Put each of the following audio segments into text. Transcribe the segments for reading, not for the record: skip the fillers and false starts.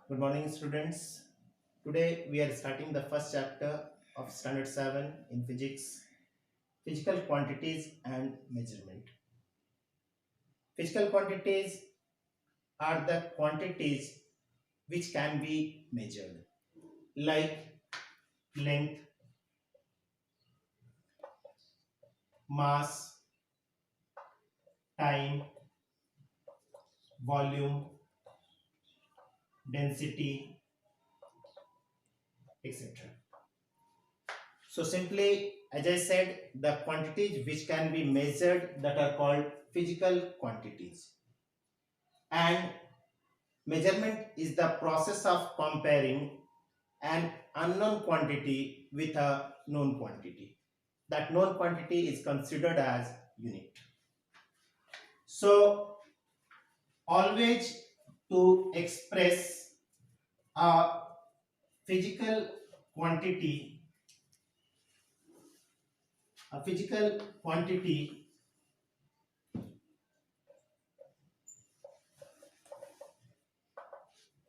Good morning, students. Today we are starting the first chapter of Standard 7 in Physics, Physical Quantities and Measurement. Physical quantities are the quantities which can be measured, like length, mass, time, volume, density, etc. So simply, as I said, the quantities which can be measured that are called physical quantities. And measurement is the process of comparing an unknown quantity with a known quantity. That known quantity is considered as unit. So always to express a physical quantity, a physical quantity,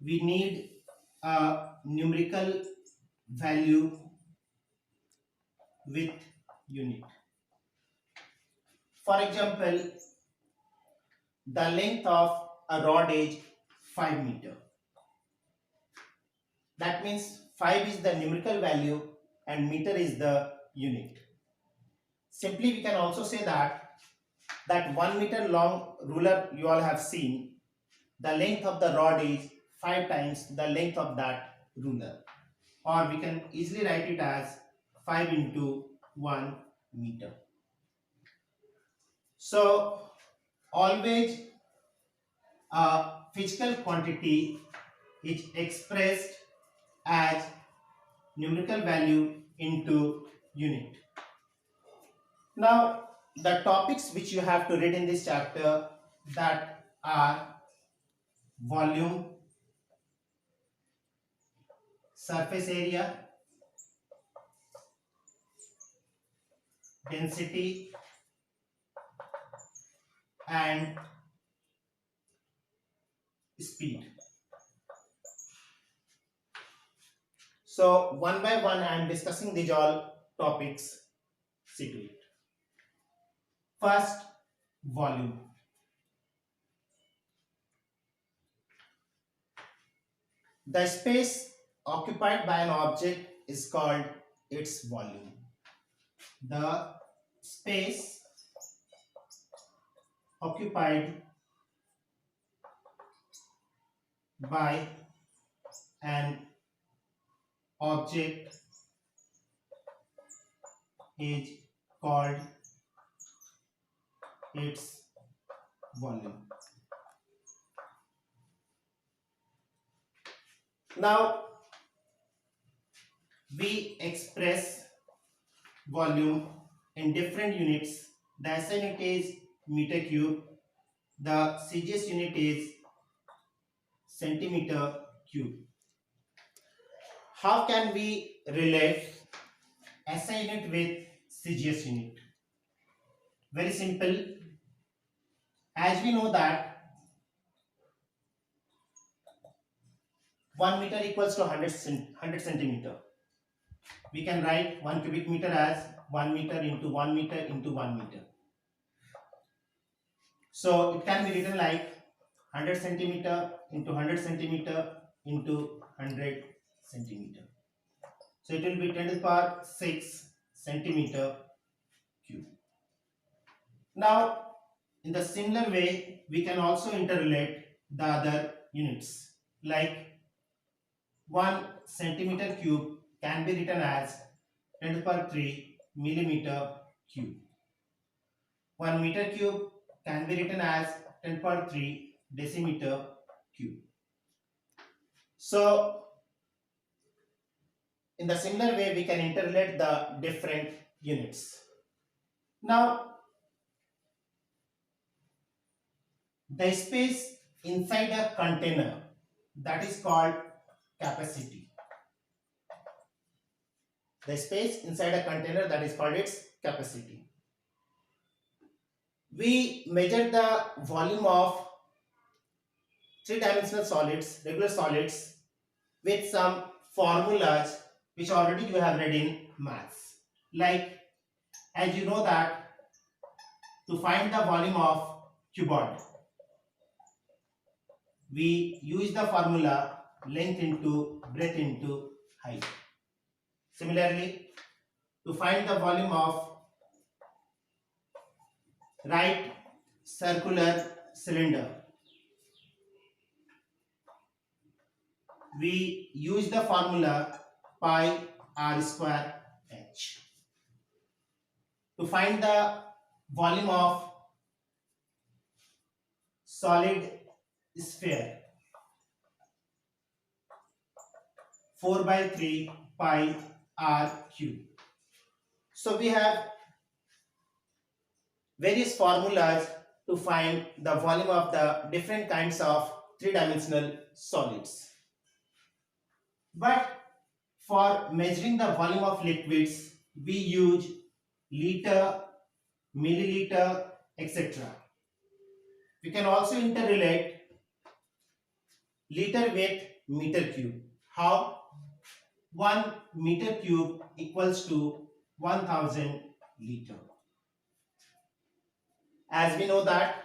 we need a numerical value with unit. For example, the length of a rod is 5 meter. That means 5 is the numerical value and meter is the unit. Simply we can also say that 1 meter long ruler you all have seen, the length of the rod is 5 times the length of that ruler, or we can easily write it as 5 into 1 meter. So always a physical quantity is expressed as numerical value into unit. Now the topics which you have to read in this chapter, that are volume, surface area, density and speed. So one by one I am discussing these all topics. See to it. First, volume. The space occupied by an object is called its volume. The space occupied by an object is called its volume. Now we express volume in different units. The SI unit is meter cube. The CGS unit is centimeter cube. How can we relate SI unit with CGS unit? Very simple. As we know that 1 meter equals to 100 centimeter. We can write 1 cubic meter as 1 meter into 1 meter into 1 meter. So it can be written like 100 centimeter into 100 centimeter into 100 centimeter. So it will be 10 to the power 6 centimeter cube. Now in the similar way we can also interrelate the other units, like 1 centimeter cube can be written as 10 to the power 3 millimeter cube. 1 meter cube can be written as 10 to the power 3 decimeter cube. So in the similar way we can interrelate the different units. Now the space inside a container, that is called capacity. The space inside a container, that is called its capacity. We measure the volume of three-dimensional solids, regular solids, with some formulas which already you have read in maths. Like, as you know that to find the volume of cuboid, we use the formula length into breadth into height. Similarly, to find the volume of right circular cylinder, we use the formula pi r square h. To find the volume of solid sphere, 4 by 3 pi r cube. So we have various formulas to find the volume of the different kinds of three-dimensional solids. But for measuring the volume of liquids, we use liter, milliliter, etc. We can also interrelate liter with meter cube. How? 1 meter cube equals to 1000 liter. As we know that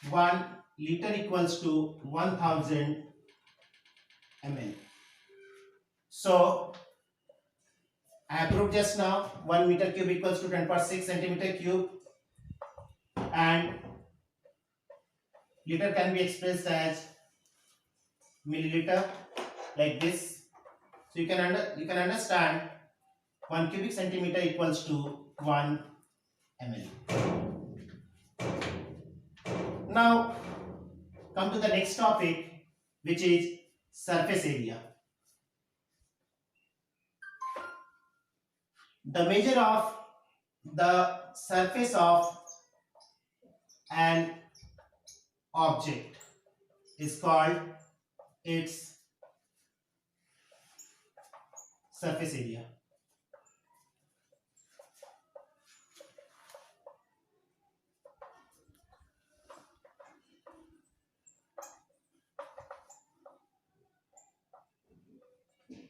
1 liter equals to 1000 ml. So I have proved just now 1 meter cube equals to 10^6 centimeter cube, and liter can be expressed as milliliter like this. So you can understand 1 cubic centimeter equals to 1 ml. Now come to the next topic, which is surface area. The measure of the surface of an object is called its surface area.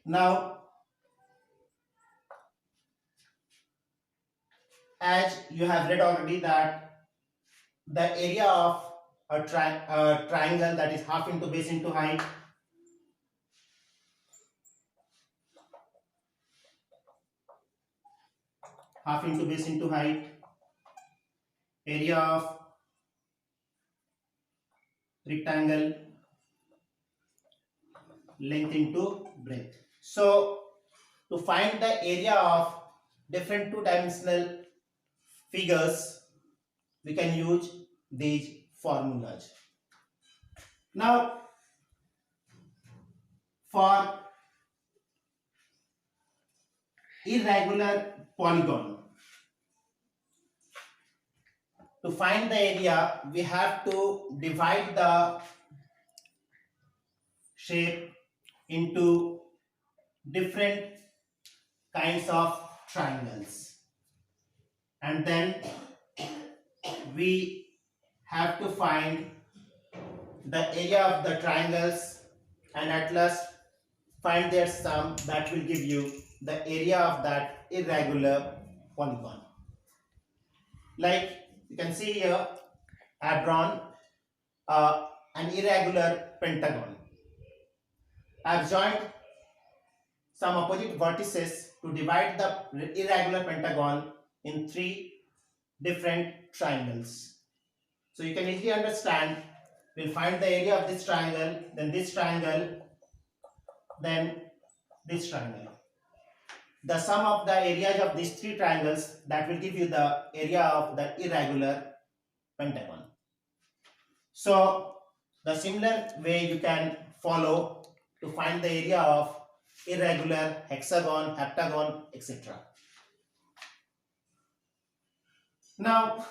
Now, as you have read already that the area of a triangle, that is half into base into height, half into base into height, area of rectangle, length into breadth. So to find the area of different two-dimensional figures, we can use these formulas. Now, for irregular polygon, to find the area, we have to divide the shape into different kinds of triangles, and then we have to find the area of the triangles, and at last find their sum. That will give you the area of that irregular polygon. Like you can see here, I have drawn an irregular pentagon. I have joined some opposite vertices to divide the irregular pentagon in 3 different triangles. So you can easily understand, we'll find the area of this triangle, then this triangle, then this triangle. The sum of the areas of these 3 triangles, that will give you the area of the irregular pentagon. So the similar way you can follow to find the area of irregular hexagon, heptagon, etc. Now,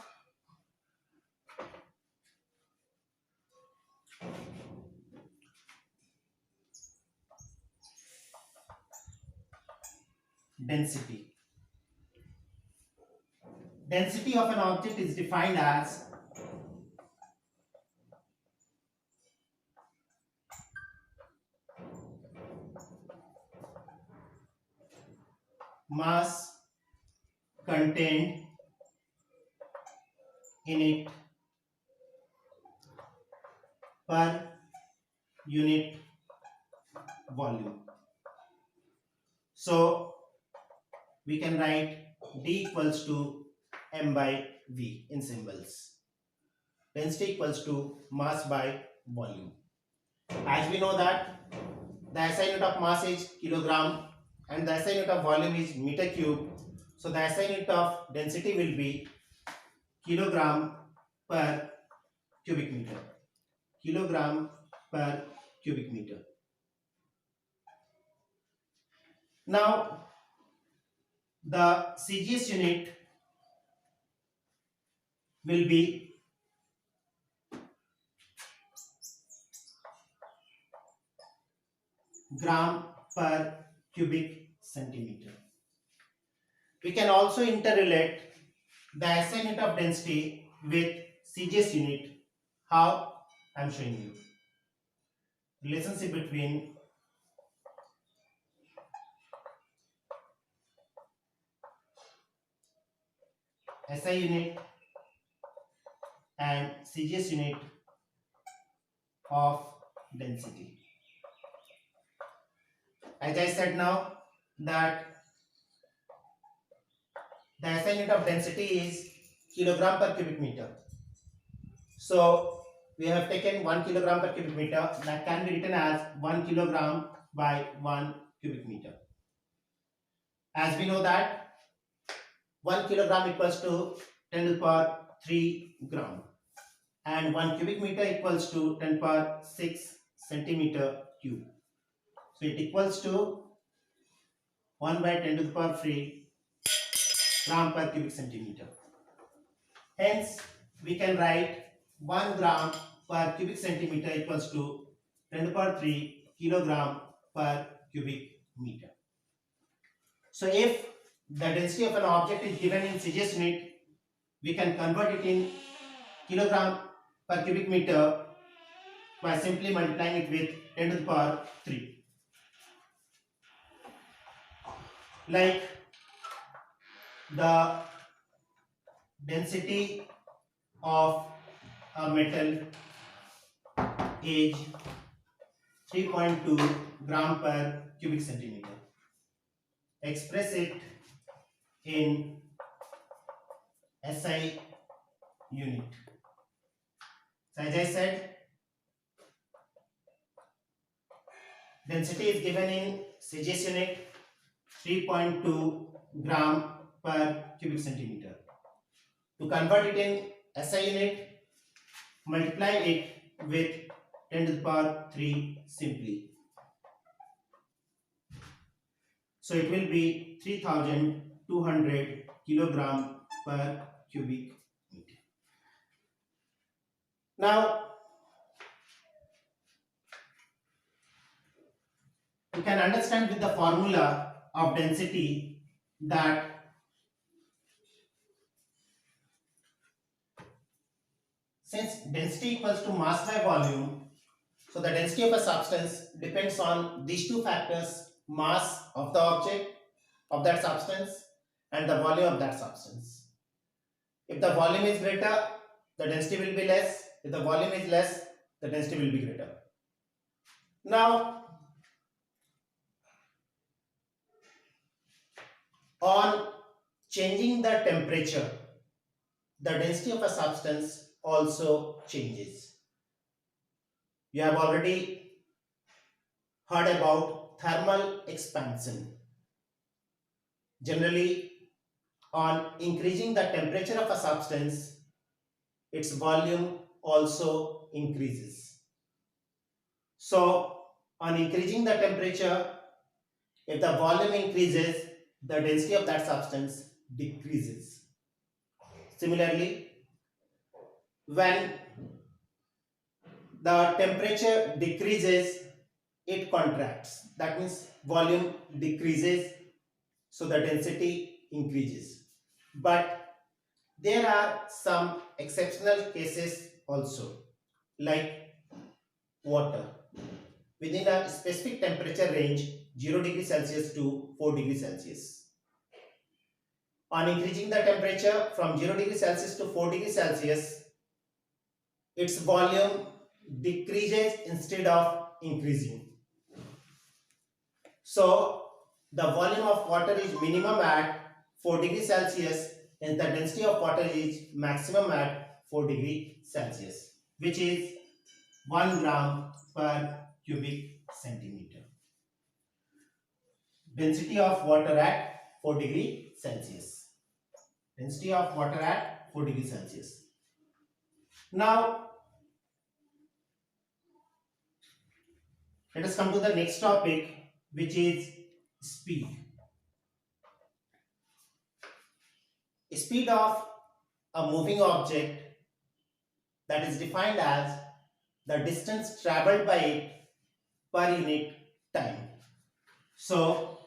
density. Density of an object is defined as mass contained in it per unit volume. So we can write D equals to m by V in symbols. Density equals to mass by volume. As we know that the SI unit of mass is kilogram and the SI unit of volume is meter cube. So the SI unit of density will be kilogram per cubic meter. Kilogram per cubic meter. Now the CGS unit will be gram per cubic centimeter. We can also interrelate the SI unit of density with CGS unit. How? I am showing you. Relationship between SI unit and CGS unit of density. As I said now that the SI unit of density is kilogram per cubic meter. So we have taken 1 kilogram per cubic meter, that can be written as 1 kilogram by 1 cubic meter. As we know that 1 kilogram equals to 10 to the power 3 gram and 1 cubic meter equals to 10 to the power 6 centimeter cube. So it equals to 1 by 10 to the power 3 gram per cubic centimeter. Hence, we can write 1 gram per cubic centimeter equals to 10 to the power 3 kilogram per cubic meter. So if the density of an object is given in CGS unit, we can convert it in kilogram per cubic meter by simply multiplying it with 10 to the power 3. Like the density of a metal is 3.2 gram per cubic centimeter. Express it in SI unit. So as I said, density is given in CGS unit 3.2 gram per cubic centimeter. To convert it in SI unit, multiply it with 10 to the power 3 simply. So it will be 3200 kilogram per cubic meter. Now you can understand with the formula of density that since density equals to mass by volume, so the density of a substance depends on these two factors: mass of the object of that substance and the volume of that substance. If the volume is greater, the density will be less. If the volume is less, the density will be greater. Now, on changing the temperature, the density of a substance also changes. You have already heard about thermal expansion. Generally, on increasing the temperature of a substance, its volume also increases. So, on increasing the temperature, if the volume increases, the density of that substance decreases. Similarly, when the temperature decreases, it contracts. That means volume decreases, so the density increases. But there are some exceptional cases also, like water. Within a specific temperature range, 0 degree Celsius to 4 degree Celsius. On increasing the temperature from 0 degree Celsius to 4 degree Celsius, its volume decreases instead of increasing. So the volume of water is minimum at 4 degree Celsius and the density of water is maximum at 4 degree Celsius, which is 1 gram per cubic centimeter. Density of water at 4 degree Celsius. Density of water at 4 degree Celsius. Now let us come to the next topic, which is speed. Speed of a moving object, that is defined as the distance traveled by it per unit time. So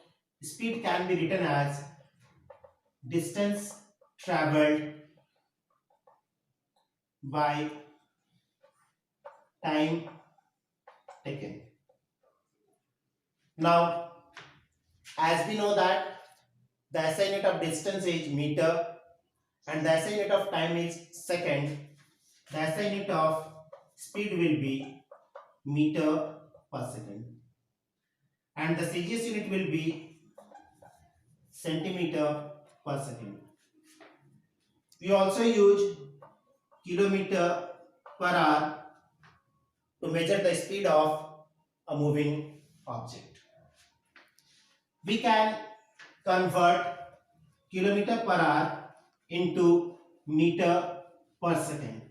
speed can be written as distance traveled by time taken. Now, as we know that the SI unit of distance is meter and the SI unit of time is second, the SI unit of speed will be meter per second and the CGS unit will be centimeter per second. We also use kilometer per hour to measure the speed of a moving object. We can convert kilometer per hour into meter per second.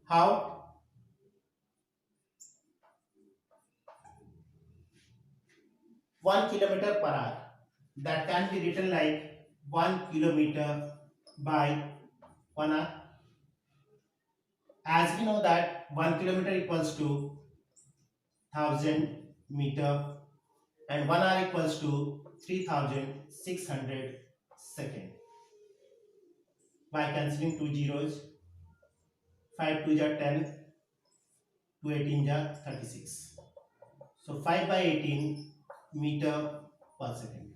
How? 1 kilometer per hour, that can be written like 1 kilometer by 1 hour. As we know that 1 kilometer equals to 1000 meter and 1 hour equals to 3600 second. By cancelling 2 zeros, 5 2 are 10, 2 18 are 36. So 5 by 18 meter per second.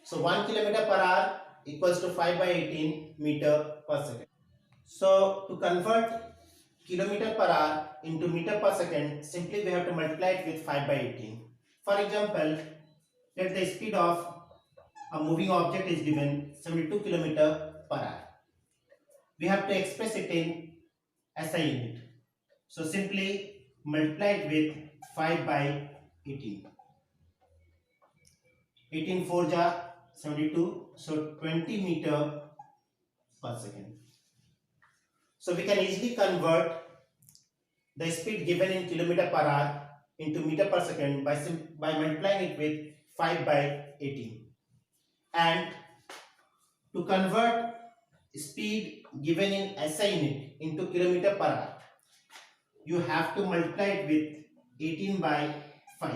So 1 kilometer per hour equals to 5 by 18 meter per second. So to convert kilometer per hour into meter per second, simply we have to multiply it with 5 by 18. For example, let the speed of a moving object is given 72 kilometer per hour. We have to express it in SI unit. So simply multiply it with 5 by 18. 18 4 ja 72, so 20 meter per second. So we can easily convert the speed given in kilometer per hour into meter per second by multiplying it with 5 by 18. And to convert speed given in SI unit into kilometer per hour, you have to multiply it with 18 by 5.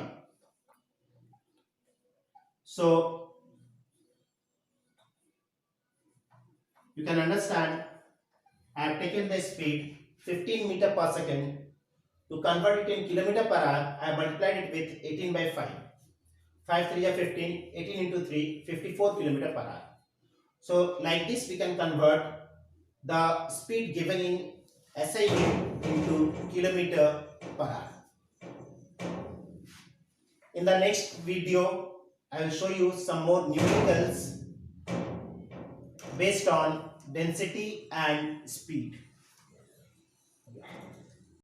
So you can understand, I have taken the speed 15 meter per second. To convert it in kilometer per hour, I have multiplied it with 18 by 5. 5 3 are 15, 18 into 3, 54 kilometer per hour. So like this we can convert the speed given in SI unit into kilometer per hour. In the next video, I will show you some more numericals based on density and speed.